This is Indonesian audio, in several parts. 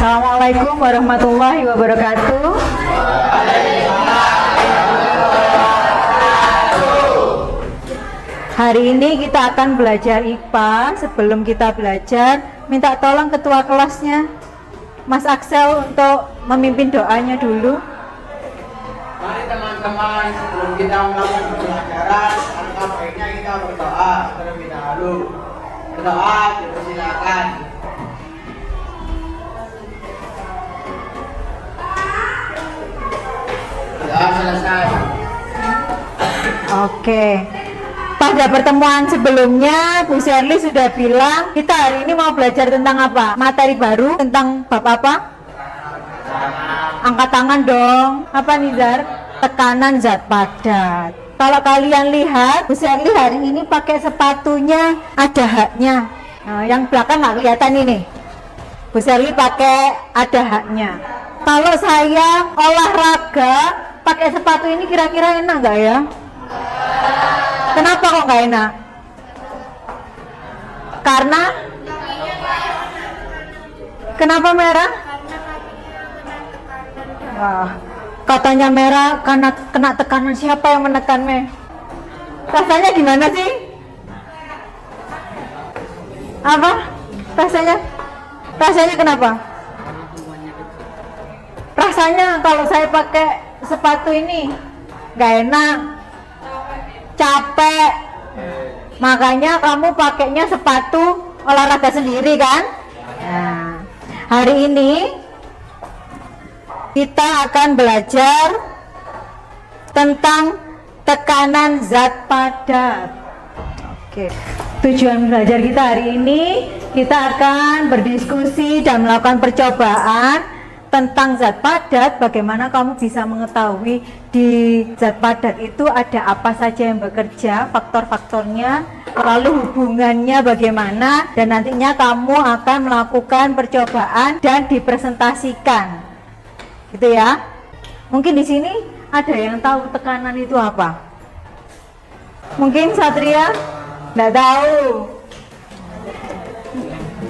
Assalamualaikum warahmatullahi wabarakatuh. Hari ini kita akan belajar IPA. Sebelum kita belajar, minta tolong ketua kelasnya Mas Axel untuk memimpin doanya dulu. Mari teman-teman, sebelum kita melakukan pembelajaran, alangkah baiknya kita berdoa terlebih dahulu. Berdoa, dipersilakan. Doa selesai. Oke. Pada pertemuan sebelumnya, Bu Sherly sudah bilang kita hari ini mau belajar tentang apa? Materi baru tentang bab apa? Angkat tangan dong. Apa nih Zar? Tekanan zat padat. Kalau kalian lihat, Bu Sherly hari ini pakai sepatunya ada haknya. Nah, yang belakang nggak kelihatan ini. Bu Sherly pakai ada haknya. Kalau saya olahraga pakai sepatu ini kira-kira enak nggak ya? Kenapa kok nggak enak? Karena kenapa merah? Wah, katanya merah karena kena tekanan. Siapa yang menekan me? Rasanya gimana sih? Apa? Rasanya? Rasanya kenapa? Rasanya kalau saya pakai sepatu ini nggak enak, capek. Makanya kamu pakainya sepatu olahraga sendiri kan? Nah, hari ini kita akan belajar tentang tekanan zat padat. Oke. Tujuan belajar kita hari ini, kita akan berdiskusi dan melakukan percobaan tentang zat padat. Bagaimana kamu bisa mengetahui di zat padat itu ada apa saja yang bekerja, faktor-faktornya, lalu hubungannya bagaimana, dan nantinya kamu akan melakukan percobaan dan dipresentasikan, gitu ya. Mungkin di sini ada yang tahu tekanan itu apa? Mungkin Satria nggak tahu.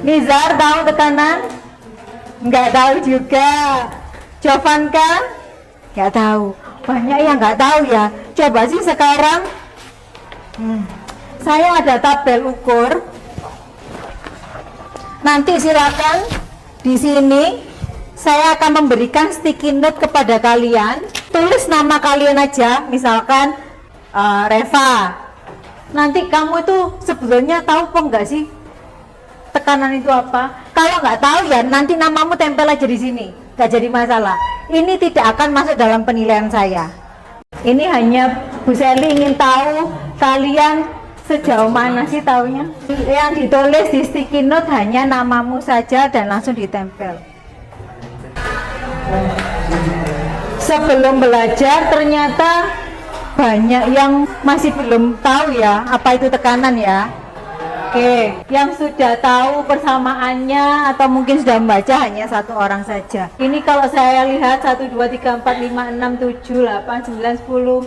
Nizar tahu tekanan? Nggak tahu juga. Jovanka nggak tahu. Banyak yang nggak tahu ya. Coba sih sekarang saya ada tabel ukur. Nanti silakan di sini saya akan memberikan sticky note kepada kalian. Tulis nama kalian aja, misalkan Reva. Nanti kamu itu sebetulnya tahu apa enggak sih tekanan itu apa? Kalau nggak tahu ya nanti namamu tempel aja di sini, nggak jadi masalah. Ini tidak akan masuk dalam penilaian saya. Ini hanya Bu Sherly ingin tahu kalian sejauh mana sih taunya. Yang ditulis di sticky note hanya namamu saja dan langsung ditempel. Sebelum belajar ternyata banyak yang masih belum tahu ya apa itu tekanan ya. Oke, yang sudah tahu persamaannya atau mungkin sudah membaca hanya satu orang saja. Ini kalau saya lihat 1, 2, 3, 4, 5, 6, 7, 8, 9, 10,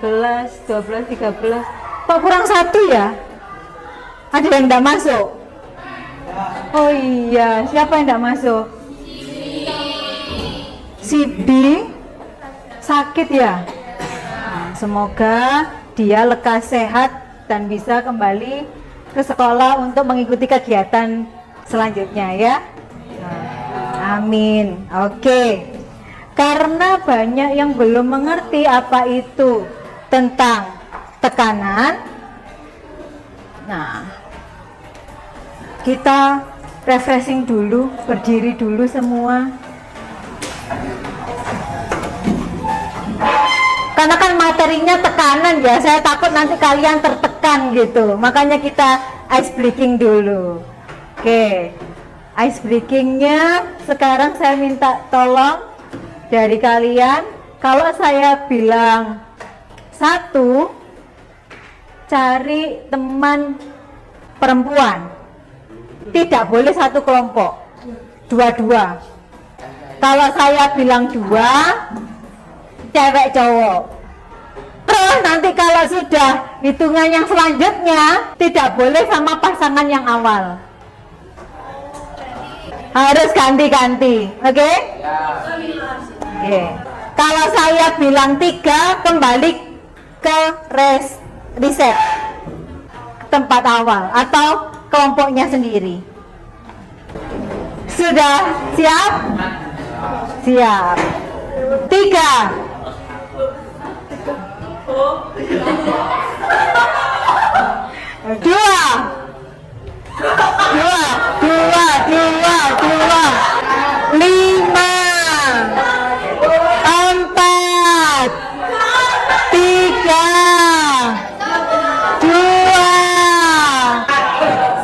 11, 12, 13. Kok kurang satu ya? Ada yang tidak masuk? Oh iya, siapa yang tidak masuk? Si B sakit ya? Nah, semoga dia lekas sehat dan bisa kembali ke sekolah untuk mengikuti kegiatan selanjutnya ya. Nah, amin. Oke. Karena banyak yang belum mengerti apa itu tentang tekanan. Nah, kita refreshing dulu, berdiri dulu semua. Karena kan materinya tekanan ya, saya takut nanti kalian tertekan gitu. Makanya kita ice breaking dulu. Oke, ice breakingnya sekarang saya minta tolong dari kalian. Kalau saya bilang 1, cari teman perempuan. Tidak boleh satu kelompok, dua-dua. Kalau saya bilang 2, cewek cowok. Terus nanti kalau sudah hitungan yang selanjutnya tidak boleh sama pasangan yang awal. Harus ganti-ganti, oke? Ya. Oke. Kalau saya bilang 3, kembali ke riset tempat awal atau kelompoknya sendiri. Sudah siap? Siap. 3. Dua. 5, 4, 3, 2,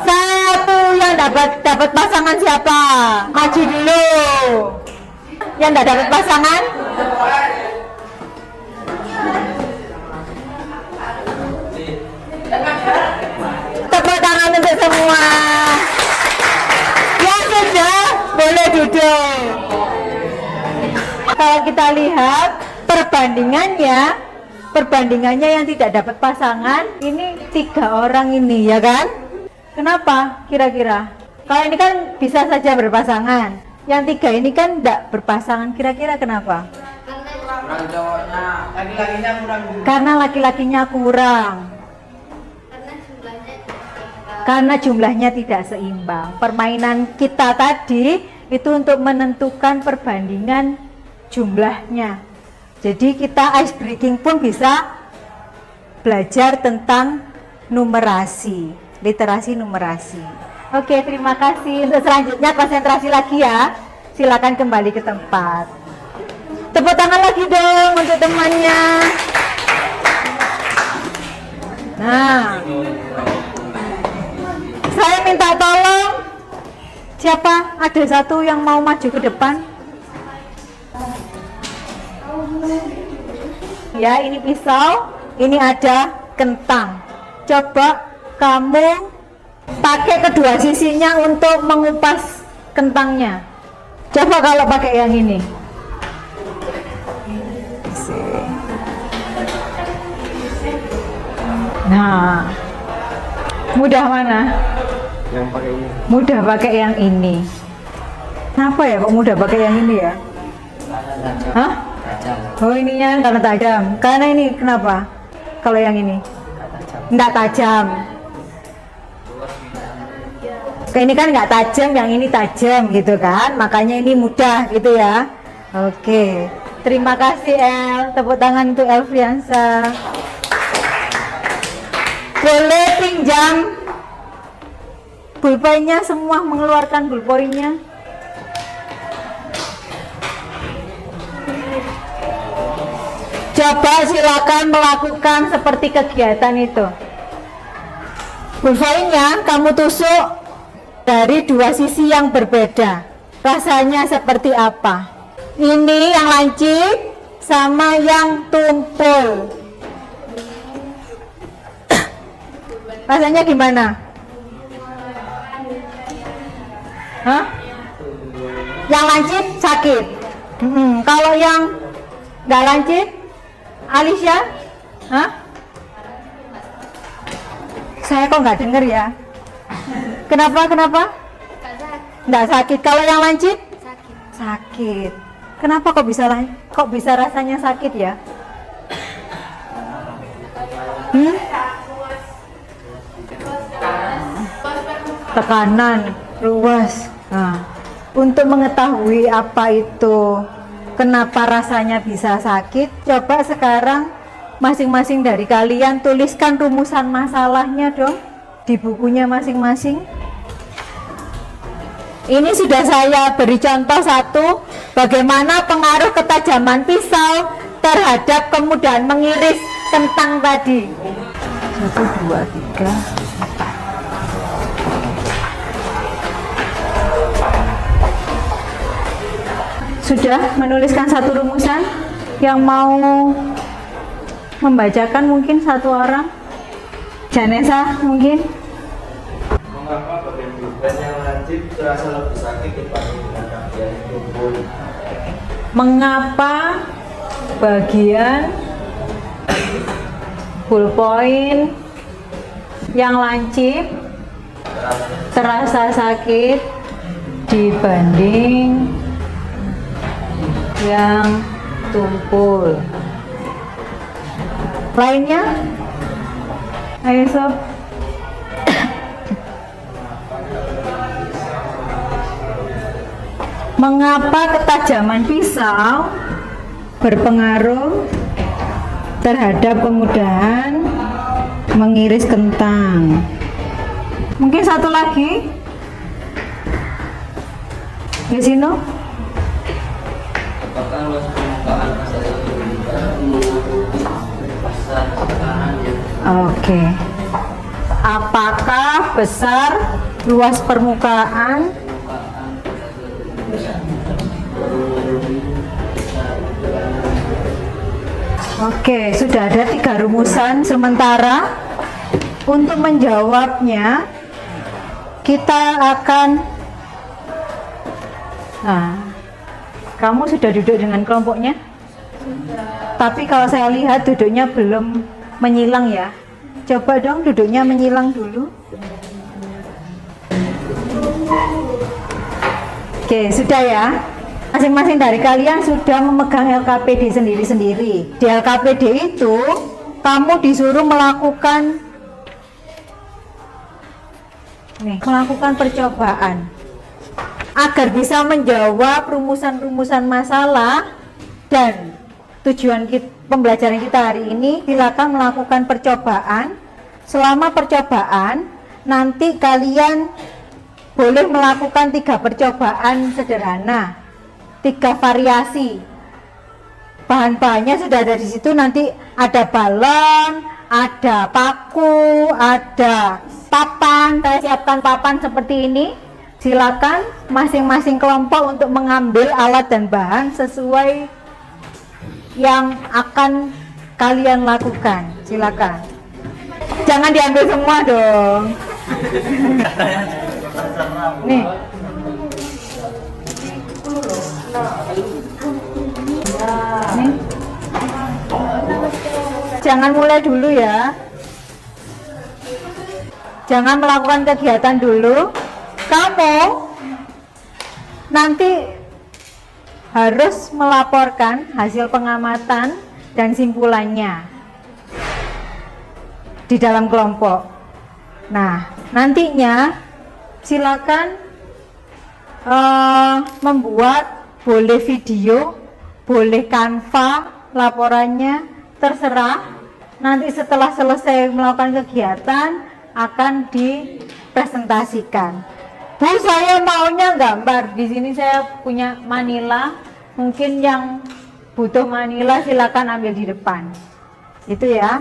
1. Yang dapat pasangan siapa? Maju dulu. Yang tidak dapat pasangan? Tepuk tangan untuk semua. Yang sudah boleh duduk. Kalau kita lihat perbandingannya yang tidak dapat pasangan ini 3 orang ini, ya kan? Kenapa kira-kira? Kalau ini kan bisa saja berpasangan, yang 3 ini kan tidak berpasangan, kira-kira kenapa? Kurang cowoknya, laki-lakinya kurang. Karena laki-lakinya kurang. Karena jumlahnya tidak seimbang. Permainan kita tadi itu untuk menentukan perbandingan jumlahnya. Jadi kita ice breaking pun bisa belajar tentang numerasi, literasi numerasi. Oke, terima kasih. Untuk selanjutnya konsentrasi lagi ya. Silakan kembali ke tempat. Tepuk tangan lagi dong untuk temannya. Nah, saya minta tolong, siapa ada satu yang mau maju ke depan? Ya, ini pisau, ini ada kentang. Coba kamu pakai kedua sisinya untuk mengupas kentangnya. Coba kalau pakai yang ini. Nah, mudah mana? Yang pakai ini. Mudah pakai yang ini. Kenapa ya kok mudah pakai yang ini ya? Hah? Oh, ininya karena tajam. Karena ini kenapa? Kalau yang ini enggak tajam. Ini kan enggak tajam, yang ini tajam gitu kan. Makanya ini mudah gitu ya. Oke. Terima kasih El. Tepuk tangan untuk Elfriansa. Boleh pinjam pulpennya, semua mengeluarkan pulpoinnya. Coba silakan melakukan seperti kegiatan itu. Pulpoinnya kamu tusuk dari 2 sisi yang berbeda. Rasanya seperti apa? Ini yang lancip sama yang tumpul. Rasanya gimana? Hah? Yang lancip sakit. Kalau yang nggak lancip, Alicia? Hah? Saya kok nggak denger ya? Kenapa? Nggak sakit. Kalau yang lancip? Sakit. Kenapa kok bisa rasanya sakit ya? Tekanan luas. Nah, untuk mengetahui apa itu, kenapa rasanya bisa sakit, coba sekarang masing-masing dari kalian tuliskan rumusan masalahnya dong di bukunya masing-masing. Ini sudah saya beri contoh satu, bagaimana pengaruh ketajaman pisau terhadap kemudahan mengiris kentang tadi. 1, 2, 3. Sudah menuliskan satu rumusan? Yang mau membacakan mungkin satu orang? Janesa mungkin? Mengapa bagian pulpen yang lancip terasa lebih sakit dibanding dengan bagian tumpul? Mengapa bagian ballpoint yang lancip terasa sakit dibanding yang tumpul. Lainnya, ayo sob. Mengapa ketajaman pisau berpengaruh terhadap kemudahan mengiris kentang? Mungkin satu lagi, di sini. Apakah luas permukaan asal lebih besar sekarang ya? Oke. Apakah besar luas permukaan? Oke, sudah ada 3 rumusan. Sementara untuk menjawabnya kita akan kamu sudah duduk dengan kelompoknya? Tapi kalau saya lihat duduknya belum menyilang ya. Coba dong duduknya menyilang dulu. Oke, sudah ya. Masing-masing dari kalian sudah memegang LKPD sendiri-sendiri. Di LKPD itu kamu disuruh melakukan percobaan agar bisa menjawab rumusan-rumusan masalah. Dan tujuan pembelajaran kita hari ini, silakan melakukan percobaan. Selama percobaan nanti kalian boleh melakukan 3 percobaan sederhana, 3 variasi. Bahan-bahannya sudah ada di situ. Nanti ada balon, ada paku, ada papan. Saya siapkan papan seperti ini. Silakan masing-masing kelompok untuk mengambil alat dan bahan sesuai yang akan kalian lakukan. Silakan. Jangan diambil semua dong. Nih. Nih. Jangan mulai dulu ya. Jangan melakukan kegiatan dulu. Kamu nanti harus melaporkan hasil pengamatan dan simpulannya di dalam kelompok. Nah, nantinya silakan membuat, boleh video, boleh Canva laporannya, terserah. Nanti setelah selesai melakukan kegiatan akan dipresentasikan. Bu, saya maunya gambar. Di sini saya punya manila. Mungkin yang butuh manila silakan ambil di depan. Itu ya.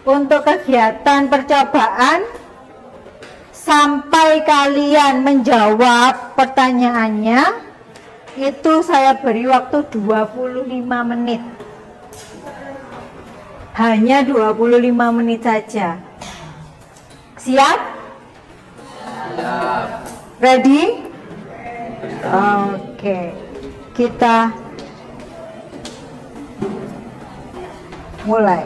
Untuk kegiatan percobaan, sampai kalian menjawab pertanyaannya, itu saya beri waktu 25 menit. Hanya 25 menit saja. Siap? Ready? Oke. Kita mulai.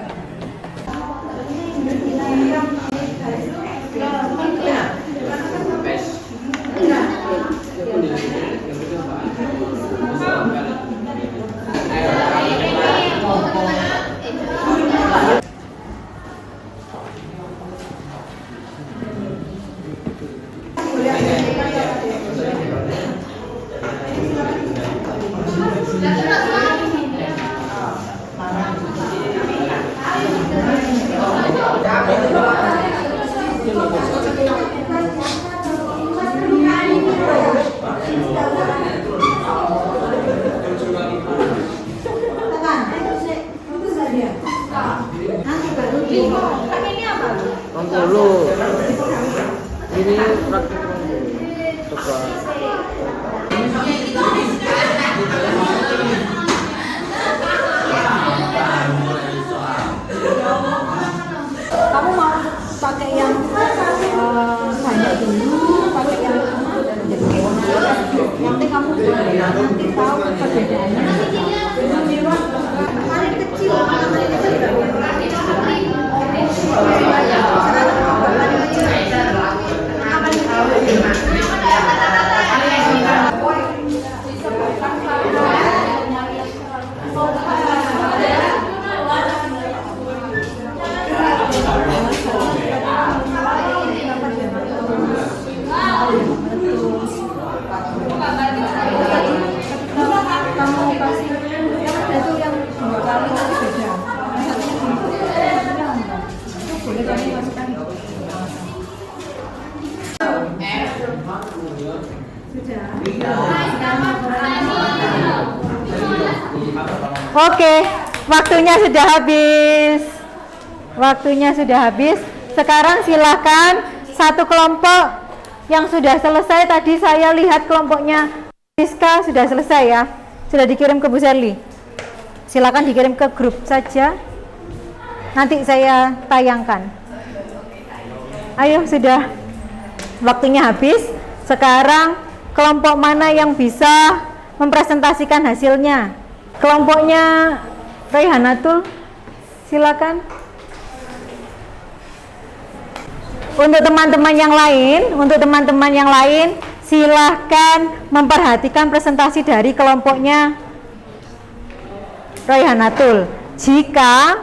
Ini praktik coba. Kamu mau pakai yang banyak dulu, pakai yang penting kamu nanti tahu perbedaannya. Paling kecil. Oke, waktunya sudah habis. Waktunya sudah habis. Sekarang silakan satu kelompok yang sudah selesai. Tadi saya lihat kelompoknya Rizka sudah selesai ya. Sudah dikirim ke Bu Sherly. Silakan dikirim ke grup saja. Nanti saya tayangkan. Ayo, sudah waktunya habis. Sekarang kelompok mana yang bisa mempresentasikan hasilnya? Kelompoknya Rayhanatul, silakan. Untuk teman-teman yang lain, silahkan memperhatikan presentasi dari kelompoknya Rayhanatul. Jika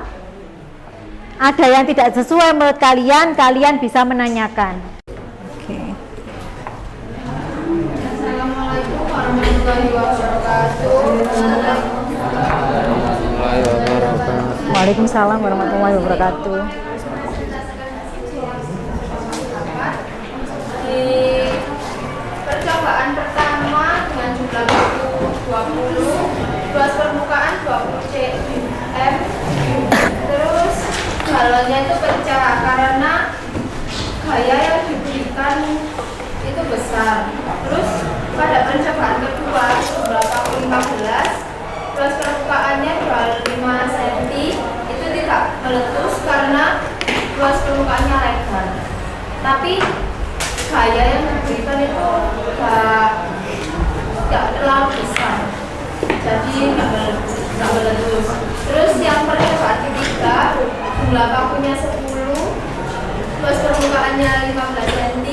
ada yang tidak sesuai menurut kalian, kalian bisa menanyakan. Oke. Assalamualaikum warahmatullahi wabarakatuh. Waalaikumsalam warahmatullahi wabarakatuh. Di percobaan pertama dengan jumlah buku 20, luas permukaan 20 cm, terus galonnya itu pecah karena gaya yang diberikan itu besar. Terus pada percobaan kedua jumlah paku 15, luas permukaannya 25 cm, itu tidak meletus karena luas permukaannya lebar. Tapi gaya yang diberikan itu tidak terlalu besar, jadi tidak meletus. Terus yang percobaan ketiga jumlah pakunya 10, luas permukaannya 15 cm,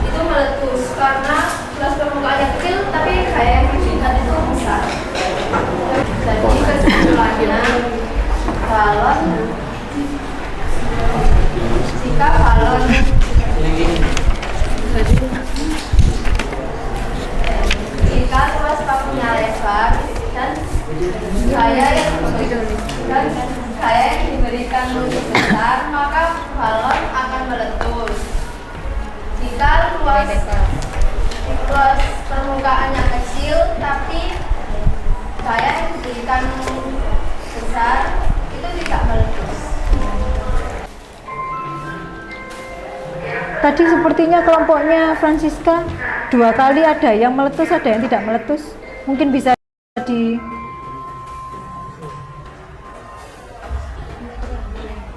itu meletus karena luas permukaannya kecil tapi gaya yang diberikan itu besar. Jadi kesimpulannya, jika balon jika luas pakunya lebar dan gaya yang diberikan lebih besar, maka balon akan meletus. Jika luas permukaannya kecil tapi gaya yang diberikan besar, itu tidak meletus. Tadi sepertinya kelompoknya Francisca 2 kali ada yang meletus, ada yang tidak meletus. Mungkin bisa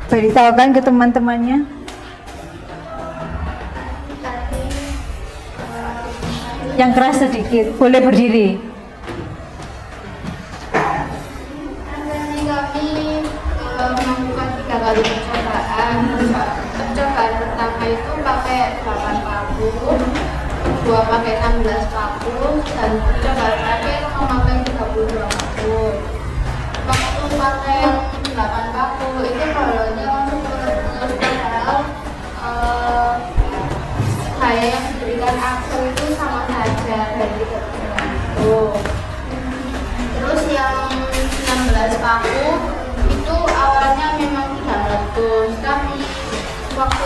diberitahukan ke teman-temannya. Yang keras sedikit, boleh berdiri. Kami melakukan 3 kali percobaan. Percobaan pertama itu pakai 8 paku, kedua pakai 16 paku, dan percobaan terakhir memakai 32 paku. Waktu pakai 8 paku itu balonnya langsung meletus, padahal gaya yang diberikan Axel itu sama saja dari itu. Terus yang 16 paku itu awalnya memang tidak meletus, tapi waktu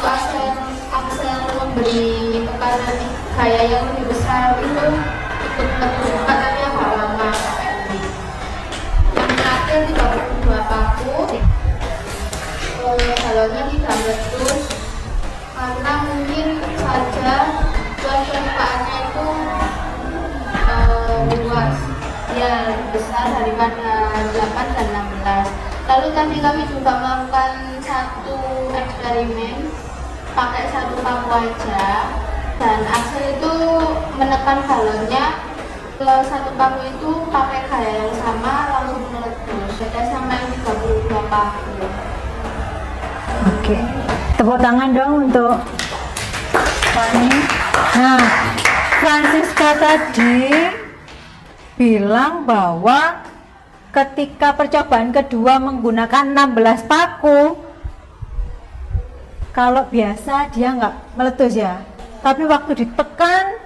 Axel memberi tekanan gaya yang lebih besar itu ikut meletus juga, tapi agak lama. Yang terakhir 32 paku balonnya tidak meletus karena mungkin saja luas permukaannya itu luas, ya lebih besar daripada 8 dan 16. Lalu tadi kami juga melakukan satu eksperimen pakai satu paku aja, dan Axel itu menekan balonnya ke satu paku itu pakai gaya yang sama langsung meletus, beda sama yang 32 paku. Oke, tepuk tangan dong untuk Fani. Nah, Francisca tadi bilang bahwa ketika percobaan kedua menggunakan 16 paku, kalau biasa dia nggak meletus ya, tapi waktu ditekan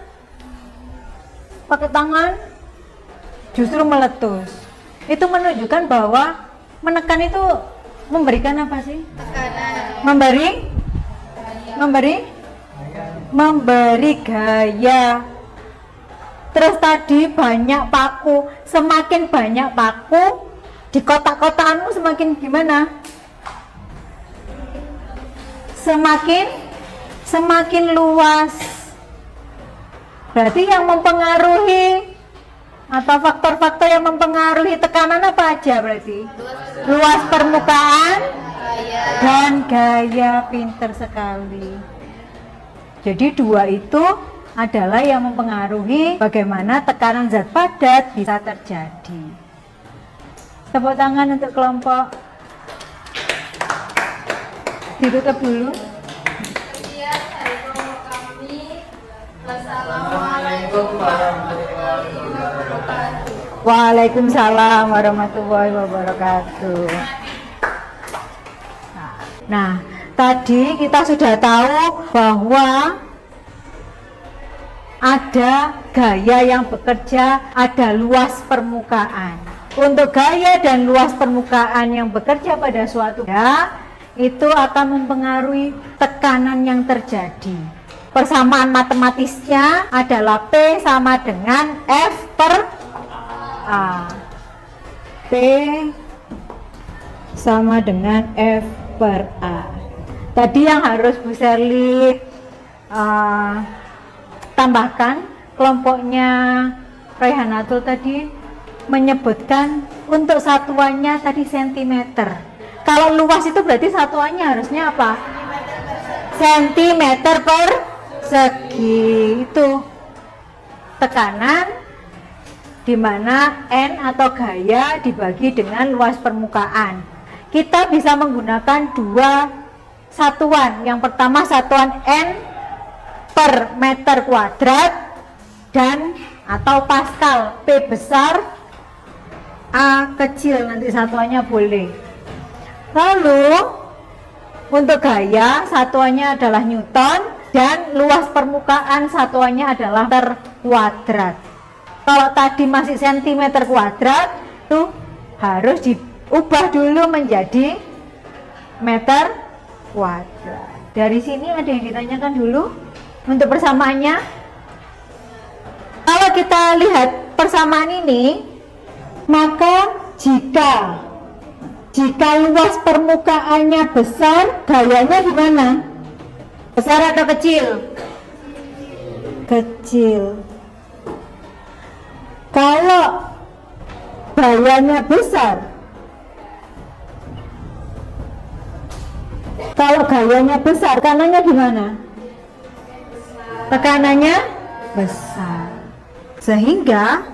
pakai tangan justru meletus. Itu menunjukkan bahwa menekan itu memberikan apa sih? Memberi gaya Terus tadi banyak paku, semakin banyak paku di kotak-kotakanmu semakin gimana? Semakin luas. Berarti yang mempengaruhi atau faktor-faktor yang mempengaruhi tekanan apa aja berarti? Luas permukaan dan gaya. Pinter sekali. Jadi dua itu adalah yang mempengaruhi bagaimana tekanan zat padat bisa terjadi. Tepuk tangan untuk kelompok. Ditutup dulu. Sekian dari kelompok kami. Wassalamualaikum warahmatullahi wabarakatuh. Waalaikumsalam warahmatullahi wabarakatuh. Nah, tadi kita sudah tahu bahwa ada gaya yang bekerja, ada luas permukaan. Untuk gaya dan luas permukaan yang bekerja pada suatu gaya, itu akan mempengaruhi tekanan yang terjadi. Persamaan matematisnya adalah P sama dengan F per A. P sama dengan F per A. Tadi yang harus Bu Sherly tambahkan, kelompoknya Rayhanatul tadi menyebutkan untuk satuannya tadi sentimeter. Kalau luas itu berarti satuannya harusnya apa? Sentimeter per segi. Itu tekanan di mana N atau gaya dibagi dengan luas permukaan. Kita bisa menggunakan dua satuan. Yang pertama satuan N per meter kuadrat dan atau Pascal. P besar, A kecil, nanti satuannya boleh. Lalu untuk gaya satuannya adalah Newton dan luas permukaan satuannya adalah meter kuadrat. Kalau tadi masih sentimeter kuadrat, tuh harus diubah dulu menjadi meter kuadrat. Dari sini ada yang ditanyakan dulu untuk persamaannya. Kalau kita lihat persamaan ini, maka jika luas permukaannya besar, gayanya gimana? Besar atau kecil? Kecil. Kalau gayanya besar, tekanannya gimana? Tekanannya besar. Sehingga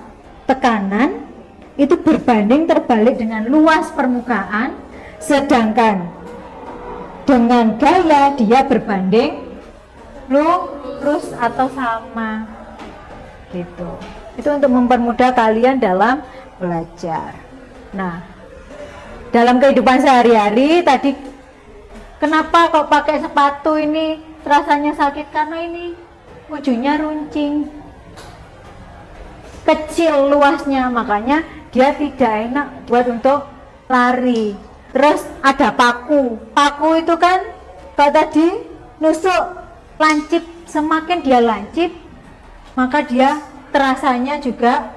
tekanan itu berbanding terbalik dengan luas permukaan, sedangkan dengan gaya dia berbanding lurus atau sama gitu. Itu untuk mempermudah kalian dalam belajar. Nah, dalam kehidupan sehari-hari tadi kenapa kok pakai sepatu ini rasanya sakit? Karena ini ujungnya runcing, kecil luasnya, makanya dia tidak enak buat untuk lari. Terus ada paku itu kan kalau tadi nusuk lancip, semakin dia lancip maka dia terasanya juga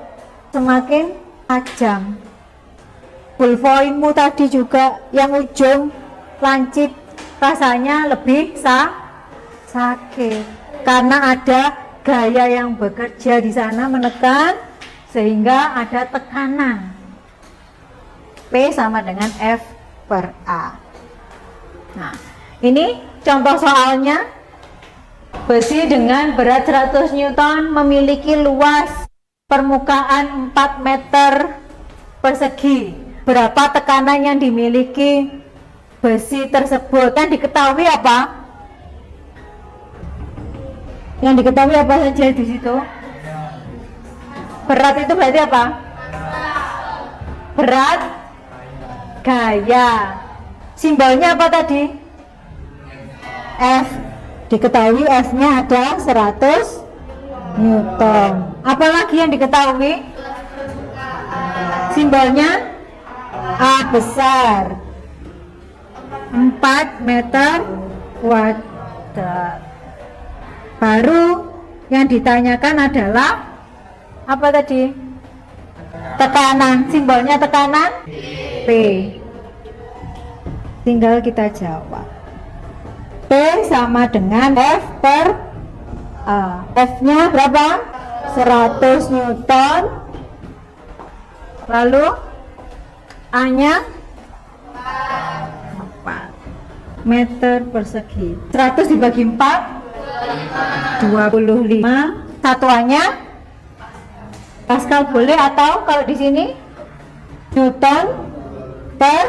semakin tajam. Pulvoinmu tadi juga yang ujung lancip rasanya lebih sakit karena ada gaya yang bekerja di sana menekan sehingga ada tekanan. P sama dengan F per A. Nah, ini contoh soalnya. Besi dengan berat 100 Newton memiliki luas permukaan 4 meter persegi. Berapa tekanan yang dimiliki besi tersebut? Yang diketahui apa? Yang diketahui apa saja di situ? Berat itu berarti apa? Berat, gaya. Simbolnya apa tadi? F. Diketahui F-nya ada 100 Newton. Apalagi yang diketahui? Simbolnya A besar, 4 meter kuadrat. Baru yang ditanyakan adalah Apa tadi? Tekanan, simbolnya tekanan P. Tinggal kita jawab. P sama dengan F per A. F-nya berapa? 100 Newton. Lalu A-nya 4 meter persegi. 100 dibagi 4 25. Satuannya Pascal boleh, atau kalau di sini Newton per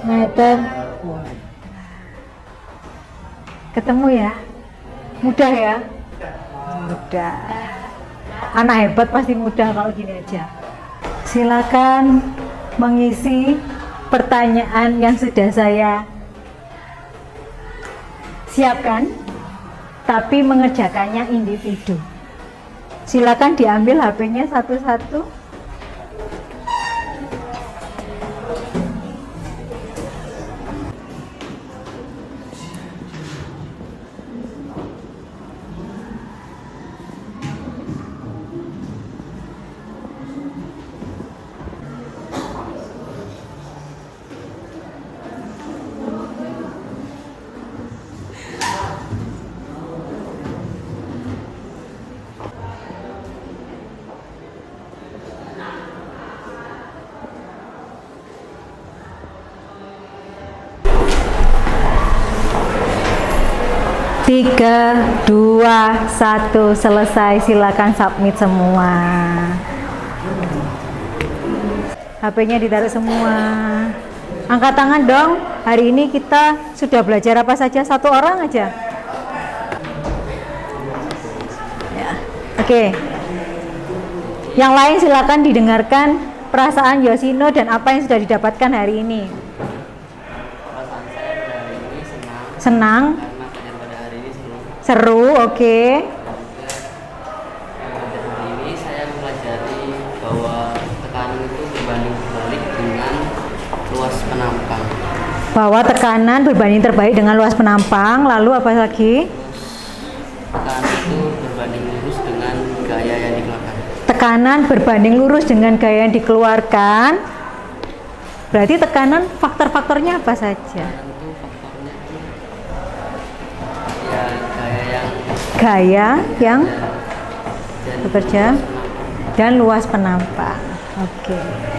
meter. Ketemu ya? Mudah ya? Mudah. Anak hebat pasti mudah kalau gini aja. Silakan mengisi pertanyaan yang sudah saya siapkan, tapi mengerjakannya individu. Silakan diambil HP-nya satu-satu. Tiga, dua, satu, selesai. Silakan submit semua. HP-nya ditaruh semua. Angkat tangan dong. Hari ini kita sudah belajar apa saja? Satu orang aja. Ya. Oke. Yang lain silakan didengarkan perasaan Yoshino dan apa yang sudah didapatkan hari ini. Perasaan saya hari ini senang. Senang. Karena pelajaran pada hari ini Seru, oke. hari ini saya mempelajari bahwa tekanan itu berbanding terbalik dengan luas penampang. Bahwa tekanan berbanding terbalik dengan luas penampang. Lalu apa lagi? Tekanan itu berbanding lurus dengan gaya yang dikeluarkan. Tekanan berbanding lurus dengan gaya yang dikeluarkan. Berarti tekanan faktor-faktornya apa saja? Tekanan itu faktornya itu ya Gaya yang dan bekerja dan luas penampang. Oke.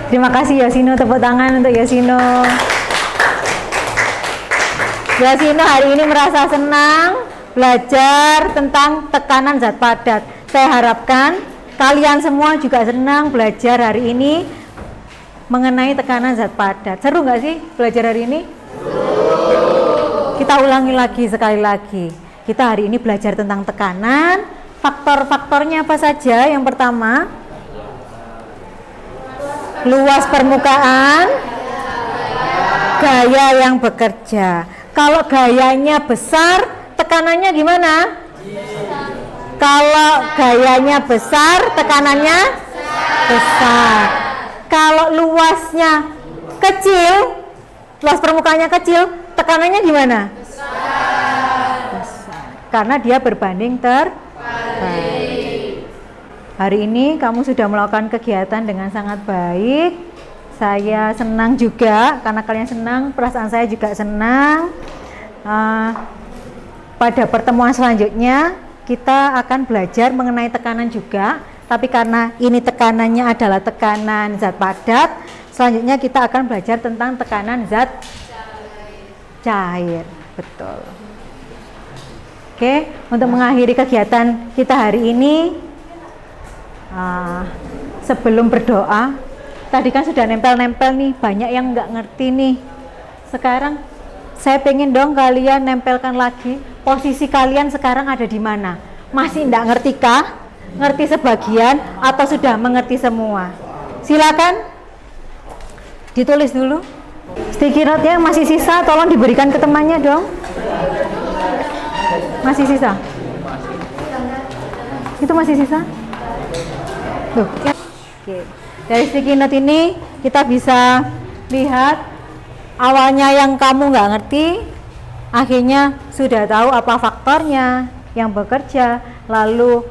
Terima kasih Yoshino, tepuk tangan untuk Yoshino. Yoshino hari ini merasa senang belajar tentang tekanan zat padat. Saya harapkan kalian semua juga senang belajar hari ini mengenai tekanan zat padat. Seru nggak sih belajar hari ini? Kita ulangi lagi sekali lagi. Kita hari ini belajar tentang tekanan. Faktor-faktornya apa saja? Yang pertama, luas permukaan, gaya yang bekerja. Kalau gayanya besar, tekanannya gimana? Kalau gayanya besar, tekanannya besar. Kalau luasnya kecil, luas permukaannya kecil, tekanannya gimana? Karena dia berbanding terbalik. Hari ini kamu sudah melakukan kegiatan dengan sangat baik. Saya senang juga karena kalian senang, perasaan saya juga senang. Pada pertemuan selanjutnya kita akan belajar mengenai tekanan juga, tapi karena ini tekanannya adalah tekanan zat padat, selanjutnya kita akan belajar tentang tekanan zat cair. Betul. Oke, untuk mengakhiri kegiatan kita hari ini, sebelum berdoa, tadi kan sudah nempel-nempel nih, banyak yang nggak ngerti nih. Sekarang saya pengen dong kalian nempelkan lagi, posisi kalian sekarang ada di mana? Masih nggak ngerti kah? Ngerti sebagian atau sudah mengerti semua? Silakan ditulis dulu. Sticky note-nya masih sisa, tolong diberikan ke temannya dong. Masih sisa? Itu masih sisa? Tuh. Oke. Dari sticky note ini kita bisa lihat awalnya yang kamu nggak ngerti, akhirnya sudah tahu apa faktornya yang bekerja, lalu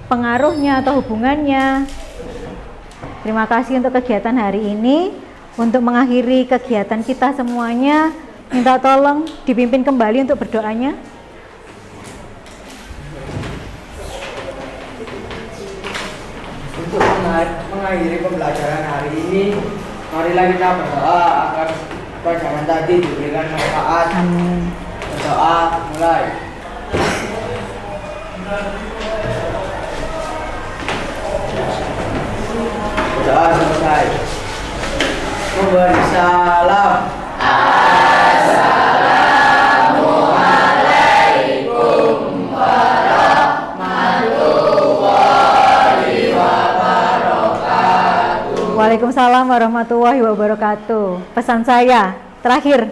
pengaruhnya atau hubungannya. Terima kasih untuk kegiatan hari ini. Untuk mengakhiri kegiatan kita semuanya, minta tolong dipimpin kembali untuk berdoanya. Untuk mengakhiri pembelajaran hari ini, marilah kita berdoa agar pelajaran tadi diberikan manfaat. Amin. Berdoa mulai. Berdoa selesai. Memberi salam. Waalaikumsalam warahmatullahi wabarakatuh. Pesan saya terakhir,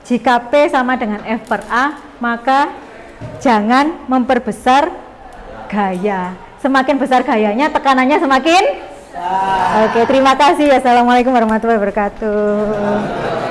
jika P sama dengan F per A, maka jangan memperbesar gaya. Semakin besar gayanya, tekanannya semakin. Oke, terima kasih. Assalamualaikum warahmatullahi wabarakatuh.